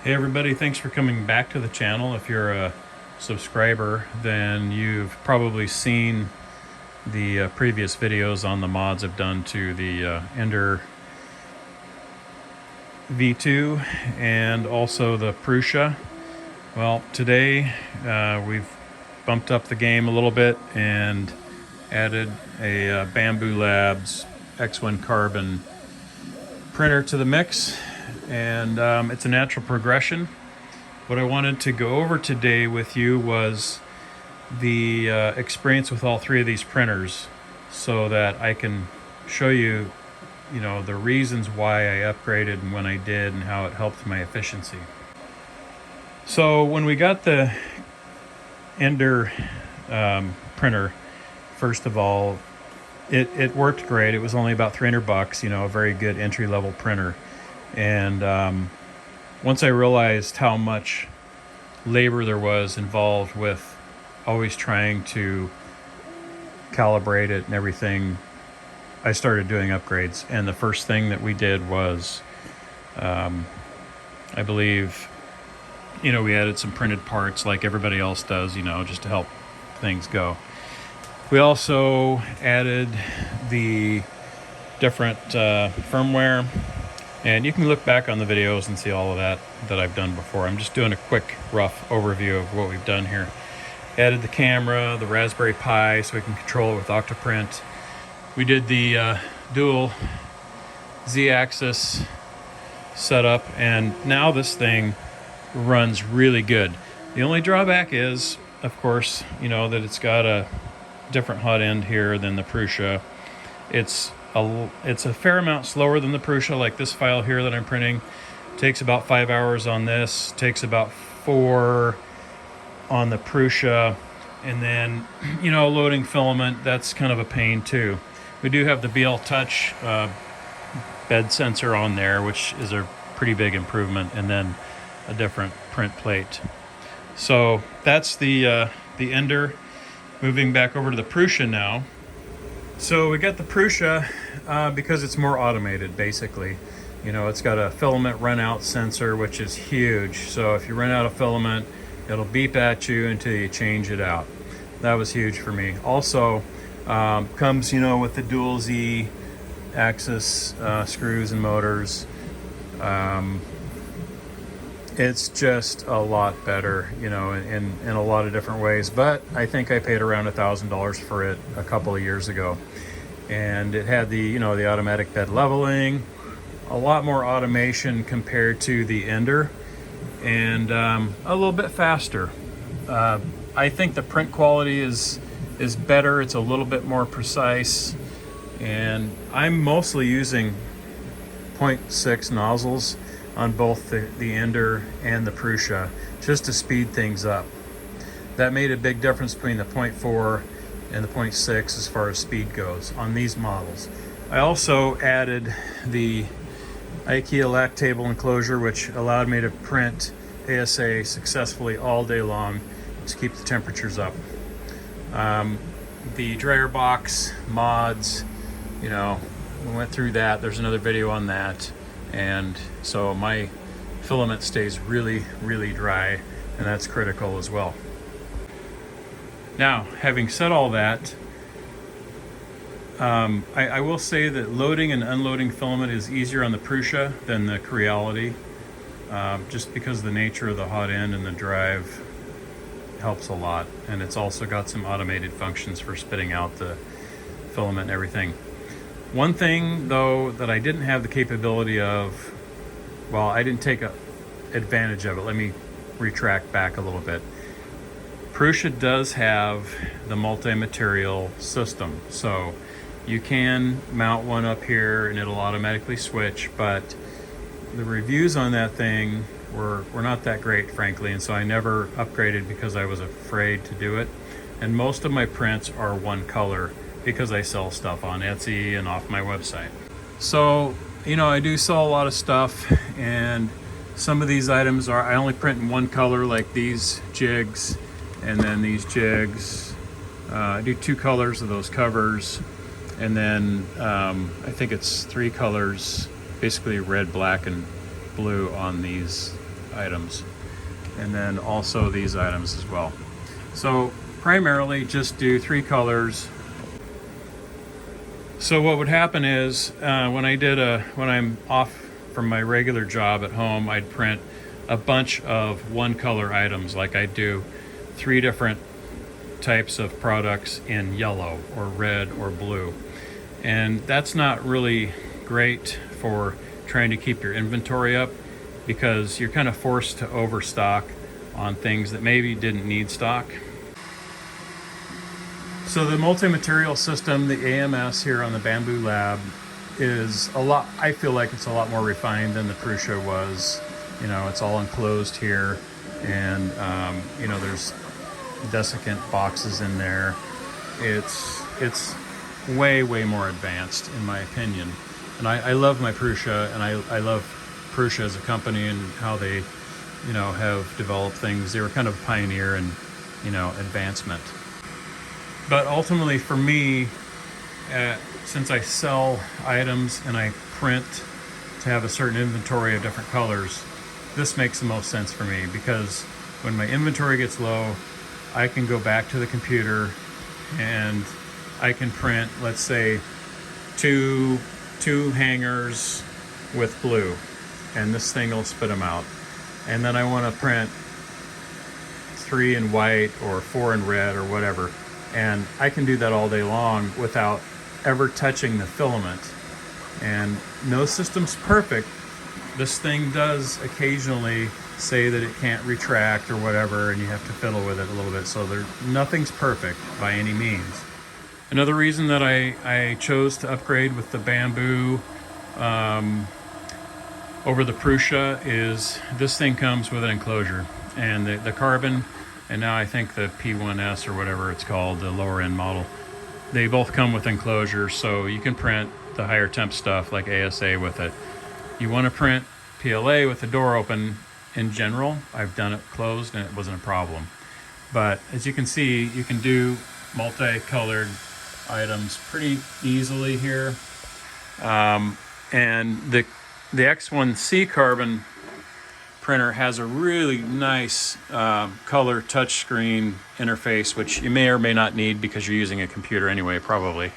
Hey everybody, thanks for coming back to the channel. If you're a subscriber, then you've probably seen the previous videos on the mods I've done to the Ender V2 and also the Prusa. Well, today we've bumped up the game a little bit and added a Bambu Labs X1 Carbon printer to the mix, and it's a natural progression. What I wanted to go over today with you was the experience with all three of these printers, so that I can show you, the reasons why I upgraded and when I did and how it helped my efficiency. So when we got the Ender printer, first of all, it worked great. It was only about $300, a very good entry-level printer. And once I realized how much labor there was involved with always trying to calibrate it and everything, I started doing upgrades. And the first thing that we did was, I believe, we added some printed parts like everybody else does, just to help things go. We also added the different firmware, and you can look back on the videos and see all of that I've done before. I'm just doing a quick rough overview of what we've done here. Added the camera, the Raspberry Pi, so we can control it with Octoprint. We did the dual Z-axis setup, and now this thing runs really good. The only drawback is, of course, that it's got a different hot end here than the Prusa. It's a fair amount slower than the Prusa. Like this file here that I'm printing takes about 5 hours on this, takes about 4 on the Prusa, and then loading filament, that's kind of a pain too. We do have the BL Touch bed sensor on there, which is a pretty big improvement, and then a different print plate. So that's the Ender. Moving back over to the Prusa now. So we got the Prusa because it's more automated, basically. It's got a filament run out sensor, which is huge. So if you run out of filament, it'll beep at you until you change it out. That was huge for me. Also, comes, with the dual Z axis screws and motors. It's just a lot better, in a lot of different ways. But I think I paid around $1,000 for it a couple of years ago. And it had the, the automatic bed leveling, a lot more automation compared to the Ender, and a little bit faster. I think the print quality is better. It's a little bit more precise. And I'm mostly using 0.6 nozzles on both the Ender and the Prusa, just to speed things up. That made a big difference between the 0.4 and the 0.6 as far as speed goes on these models. I also added the IKEA LAC table enclosure, which allowed me to print ASA successfully all day long to keep the temperatures up. The dryer box mods, we went through that. There's another video on that. And so my filament stays really, really dry, and that's critical as well. Now, having said all that, I will say that loading and unloading filament is easier on the Prusa than the Creality, just because of the nature of the hot end, and the drive helps a lot. And it's also got some automated functions for spitting out the filament and everything. One thing, though, that I didn't have the capability of, well, I didn't take advantage of it. Let me retract back a little bit. Prusa does have the multi-material system, so you can mount one up here and it'll automatically switch, but the reviews on that thing were not that great, frankly, and so I never upgraded because I was afraid to do it. And most of my prints are one color, because I sell stuff on Etsy and off my website. So, I do sell a lot of stuff, and some of these items I only print in one color, like these jigs, and then these jigs. I do 2 colors of those covers, and then I think it's 3 colors, basically red, black, and blue on these items, and then also these items as well. So primarily just do 3 colors. So what would happen is when I'm off from my regular job at home, I'd print a bunch of 1 color items. Like I'd do 3 different types of products in yellow or red or blue. And that's not really great for trying to keep your inventory up, because you're kind of forced to overstock on things that maybe didn't need stock. So the multi-material system, the AMS here on the Bambu Lab, is a lot, I feel like it's a lot more refined than the Prusa was. You know, it's all enclosed here, and you know, there's desiccant boxes in there. It's way more advanced in my opinion. And I love my Prusa, and I love Prusa as a company and how they, you know, have developed things. They were kind of a pioneer in, you know, advancement. But ultimately for me, since I sell items and I print to have a certain inventory of different colors, this makes the most sense for me, because when my inventory gets low, I can go back to the computer and I can print, let's say, two hangers with blue, and this thing will spit them out. And then I want to print 3 in white or 4 in red or whatever, and I can do that all day long without ever touching the filament. And no system's perfect. This thing does occasionally say that it can't retract or whatever, and you have to fiddle with it a little bit. So nothing's perfect by any means. Another reason that I chose to upgrade with the Bambu over the Prusa is this thing comes with an enclosure, and the Carbon, and now I think the P1S or whatever it's called, the lower end model, they both come with enclosures, so you can print the higher temp stuff like ASA with it. You want to print PLA with the door open in general. I've done it closed and it wasn't a problem. But as you can see, you can do multicolored items pretty easily here. And the X1 Carbon printer has a really nice color touchscreen interface, which you may or may not need because you're using a computer anyway, probably.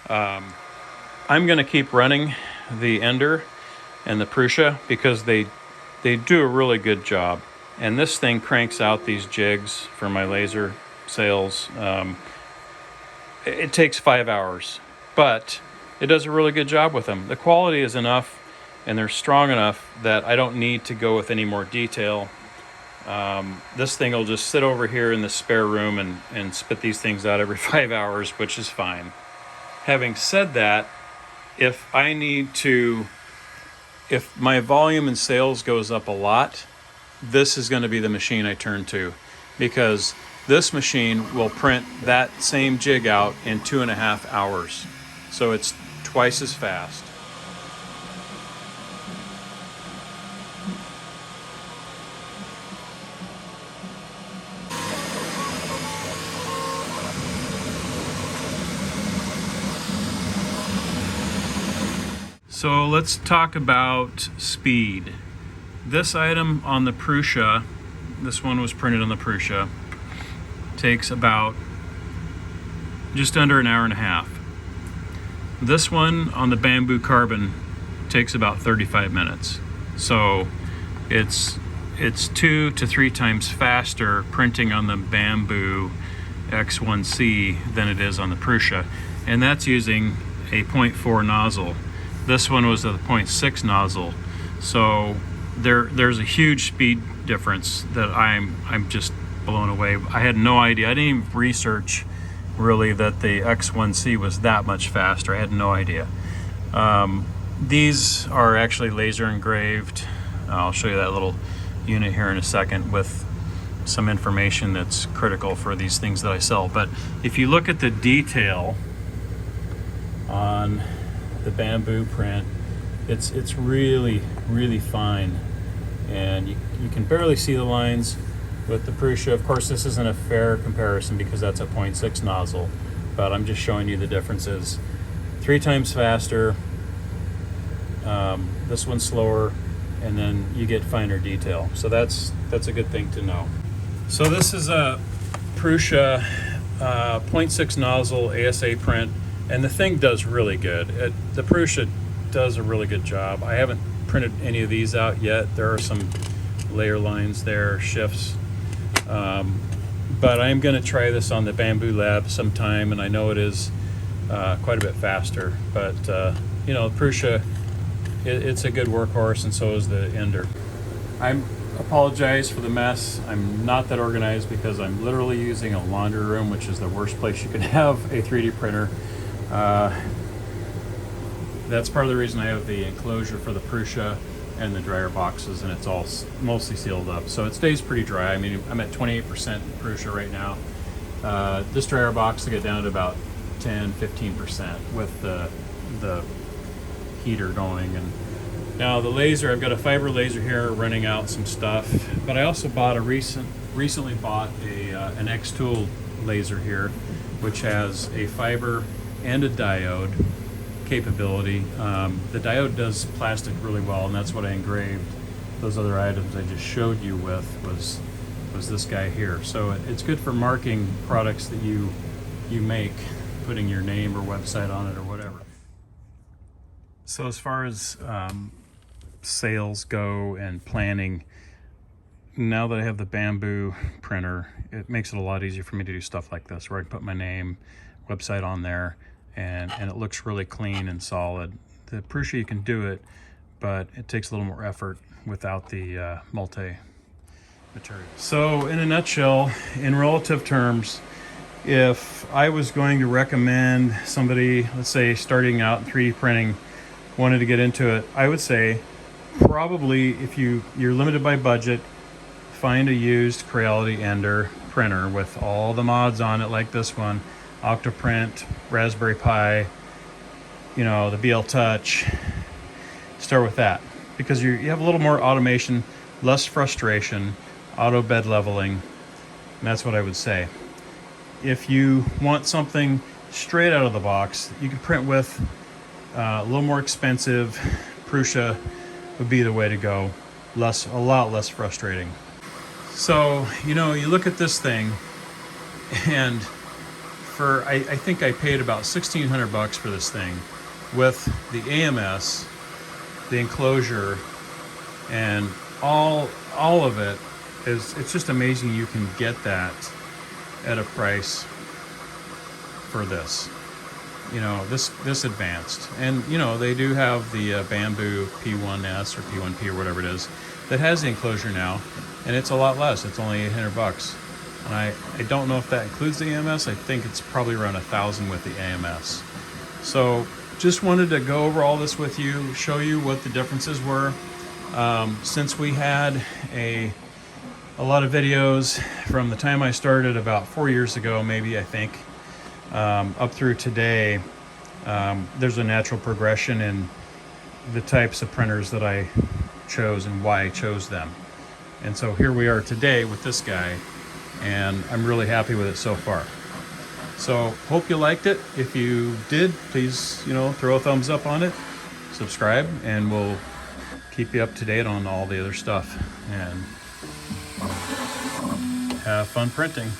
I'm going to keep running the Ender and the Prusa because they do a really good job. And this thing cranks out these jigs for my laser sales. It takes 5 hours, but it does a really good job with them. The quality is enough and they're strong enough that I don't need to go with any more detail. This thing will just sit over here in the spare room and spit these things out every 5 hours, which is fine. Having said that, if my volume in sales goes up a lot, this is going to be the machine I turn to, because this machine will print that same jig out in 2.5 hours. So it's twice as fast. So let's talk about speed. This item on the Prusa, this one was printed on the Prusa, takes about just under an hour and a half. This one on the Bambu Carbon takes about 35 minutes. So it's 2 to 3 times faster printing on the Bambu X1 than it is on the Prusa. And that's using a 0.4 nozzle. This one was a 0.6 nozzle. So there's a huge speed difference that I'm just blown away. I had no idea. I didn't even research really that the X1 was that much faster. I had no idea. These are actually laser engraved. I'll show you that little unit here in a second with some information that's critical for these things that I sell. But if you look at the detail on the Bambu print, it's really fine, and you can barely see the lines with the Prusa. Of course, this isn't a fair comparison because that's a 0.6 nozzle, but I'm just showing you the differences. 3 times faster. This one's slower. and then you get finer detail. So that's a good thing to know. So this is a Prusa 0.6 nozzle ASA print, and the thing does really good. The Prusa does a really good job. I haven't printed any of these out yet. There are some layer lines there, shifts. But I'm going to try this on the Bambu Lab sometime, and I know it is quite a bit faster. But you know, Prusa, it's a good workhorse, and so is the Ender. I apologize for the mess. I'm not that organized because I'm literally using a laundry room, which is the worst place you can have a 3D printer. That's part of the reason I have the enclosure for the Prusa and the dryer boxes, and it's all mostly sealed up, so it stays pretty dry. I mean, I'm at 28% Prusa right now. This dryer box will get down to about 10-15% with the heater going. And now the laser, I've got a fiber laser here running out some stuff, but I also bought recently bought an X-Tool laser here, which has a fiber and a diode capability. The diode does plastic really well, and that's what I engraved those other items I just showed you with, was this guy here. So it's good for marking products that you make, putting your name or website on it or whatever. So as far as sales go and planning, now that I have the Bambu printer, it makes it a lot easier for me to do stuff like this, where I can put my name, website on there, and it looks really clean and solid. The Prusa, you can do it, but it takes a little more effort without the multi-material. So in a nutshell, in relative terms, if I was going to recommend somebody, let's say starting out in 3D printing, wanted to get into it, I would say probably if you're limited by budget, find a used Creality Ender printer with all the mods on it, like this one, Octoprint, Raspberry Pi, you know, the BL Touch. Start with that, because you have a little more automation, less frustration, auto bed leveling, and that's what I would say. If you want something straight out of the box, you can print with a little more expensive. Prusa would be the way to go. A lot less frustrating. So, you know, you look at this thing, and I think I paid about $1,600 for this thing with the AMS, the enclosure, and all of it. It's just amazing you can get that at a price for this. You know, this advanced. And you know, they do have the Bambu P1S or P1P or whatever it is that has the enclosure now, and it's a lot less. It's only $800. And I don't know if that includes the AMS. I think it's probably around $1,000 with the AMS. So just wanted to go over all this with you, show you what the differences were. Since we had a lot of videos from the time I started about 4 years ago, maybe, I think, up through today, there's a natural progression in the types of printers that I chose and why I chose them. And so here we are today with this guy, and I'm really happy with it so far. So hope you liked it. If you did, please, you know, throw a thumbs up on it, subscribe, and we'll keep you up to date on all the other stuff. And have fun printing.